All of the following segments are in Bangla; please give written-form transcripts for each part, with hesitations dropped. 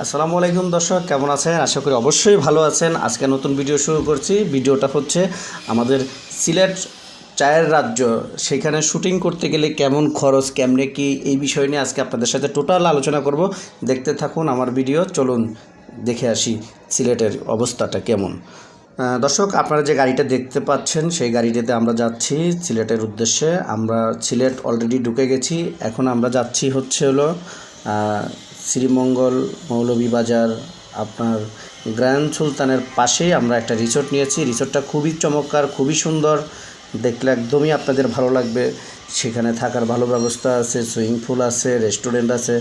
আসসালামু আলাইকুম দর্শক, কেমন আছেন? আশা করি অবশ্যই ভালো আছেন। আজকে নতুন ভিডিও শুরু করছি। ভিডিওটা হচ্ছে আমাদের সিলেট চায়ের রাজ্য, সেখানে শুটিং করতে গেলে কেমন খরচ, কেমনে কি, এই বিষয় নিয়ে আজকে আপনাদের সাথে টোটাল আলোচনা করব। দেখতে থাকুন আমার ভিডিও। চলুন দেখে আসি সিলেটের অবস্থাটা কেমন। দর্শক, আপনারা যে গাড়িটা দেখতে পাচ্ছেন সেই গাড়িটাতে আমরা যাচ্ছি সিলেটের উদ্দেশ্যে। আমরা সিলেট অলরেডি ঢুকে গেছি। এখন আমরা যাচ্ছি হলো শ্রীমঙ্গল মৌলভীবাজার, আপনার গ্র্যান্ড সুলতানের পাশেই আমরা একটা রিসোর্ট নিয়েছি। রিসোর্টটা খুবই চমৎকার, খুবই সুন্দর, দেখলে একদমই আপনাদের ভালো লাগবে। সেখানে থাকার ভালো ব্যবস্থা আছে, সুইমিং পুল আছে, রেস্টুরেন্ট আছে,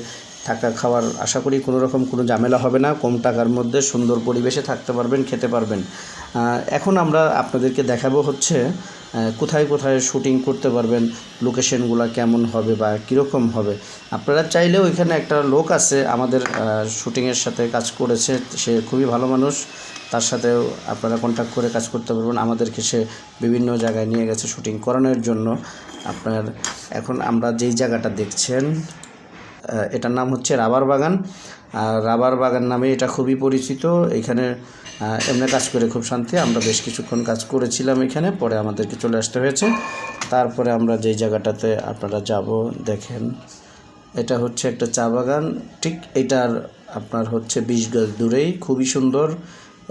থাকা খাওয়ার আশা করি কোনো ঝামেলা হবে না। কম টাকার মধ্যে সুন্দর পরিবেশে থাকতে পারবেন, খেতে পারবেন। এখন আমরা আপনাদেরকে দেখাবো কোথায় কোথায় শুটিং করতে পারবেন, লোকেশনগুলো কেমন হবে বা কীরকম হবে। আপনারা চাইলেও এখানে একটা লোক আছে আমাদের শুটিংয়ের সাথে কাজ করেছে, সে খুবই ভালো মানুষ। তার সাথেও আপনারা কন্ট্যাক্ট করে কাজ করতে পারবেন। আমাদেরকে সে বিভিন্ন জায়গায় নিয়ে গেছে শুটিং করানোর জন্য। এখন আমরা যেই জায়গাটা দেখছেন এটার নাম হচ্ছে রাবার বাগান। আর রাবার বাগান নামে এটা খুবই পরিচিত। এখানে এমনি কাজ করে খুব শান্তি। আমরা বেশ কিছুক্ষণ কাজ করেছিলাম এখানে, পরে আমাদেরকে চলে আসতে হয়েছে। তারপরে আমরা যেই জায়গাটাতে আপনারা যাব, দেখেন এটা হচ্ছে একটা চা বাগান। ঠিক এটার আপনার 20 গজ দূরেই খুবই সুন্দর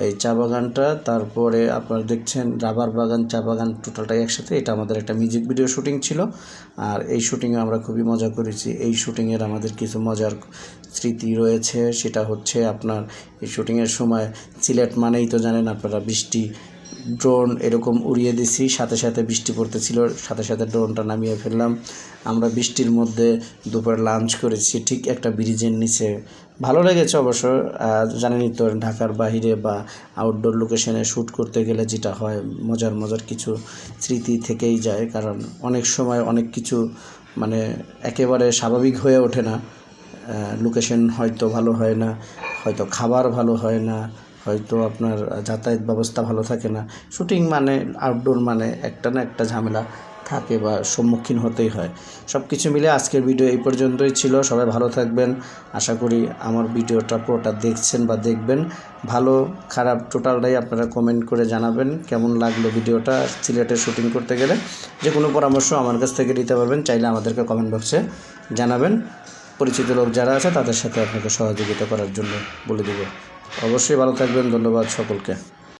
এই চা বাগানটা। তারপরে আপনারা দেখছেন রাবার বাগান, চা বাগান টোটালটাই একসাথে। এটা আমাদের একটা মিউজিক ভিডিও শুটিং ছিল, আর এই শুটিংয়ে আমরা খুবই মজা করেছি। এই শুটিংয়ের আমাদের কিছু মজার স্মৃতি রয়েছে। সেটা হচ্ছে আপনার এই শুটিংয়ের সময় সিলেট মানেই তো জানেন আপনারা, বৃষ্টি, ড্রোন এরকম উড়িয়ে দিছি, সাথে সাথে বৃষ্টি পড়তেছিল, সাথে সাথে ড্রোনটা নামিয়ে ফেললাম। আমরা বৃষ্টির মধ্যে দুপুরে লাঞ্চ করেছি ঠিক একটা ব্রিজের নিচে। ভালো লেগেছে অবশ্য। জানেনই তো, ঢাকার বাইরে বা আউটডোর লোকেশনে শ্যুট করতে গেলে যেটা হয়, মজার কিছু স্মৃতি থেকেই যায়। কারণ অনেক সময় অনেক কিছু মানে একেবারে স্বাভাবিক হয়ে ওঠে না। লোকেশন হয়তো ভালো হয় না, হয়তো খাবার ভালো হয় না, হয়তো আপনার যাতায়াত ব্যবস্থা ভালো থাকে না। শুটিং মানে, আউটডোর মানে একটা না একটা ঝামেলা থাকে বা সম্মুখীন হতেই হয়। সব কিছু মিলে আজকের ভিডিও এই পর্যন্তই ছিল। সবাই ভালো থাকবেন। আশা করি আমার ভিডিওটা পুরোটা দেখছেন বা দেখবেন। ভালো খারাপ টোটালটাই আপনারা কমেন্ট করে জানাবেন কেমন লাগলো ভিডিওটা। সিলেটে শুটিং করতে গেলে যে কোনো পরামর্শ আমার কাছ থেকে নিতে পারবেন, চাইলে আমাদেরকে কমেন্ট বক্সে জানাবেন। পরিচিত লোক যারা আছে তাদের সাথে আপনাকে সহযোগিতা করার জন্য বলে দেব। অবশ্যই ভালো থাকবেন। ধন্যবাদ সকলকে।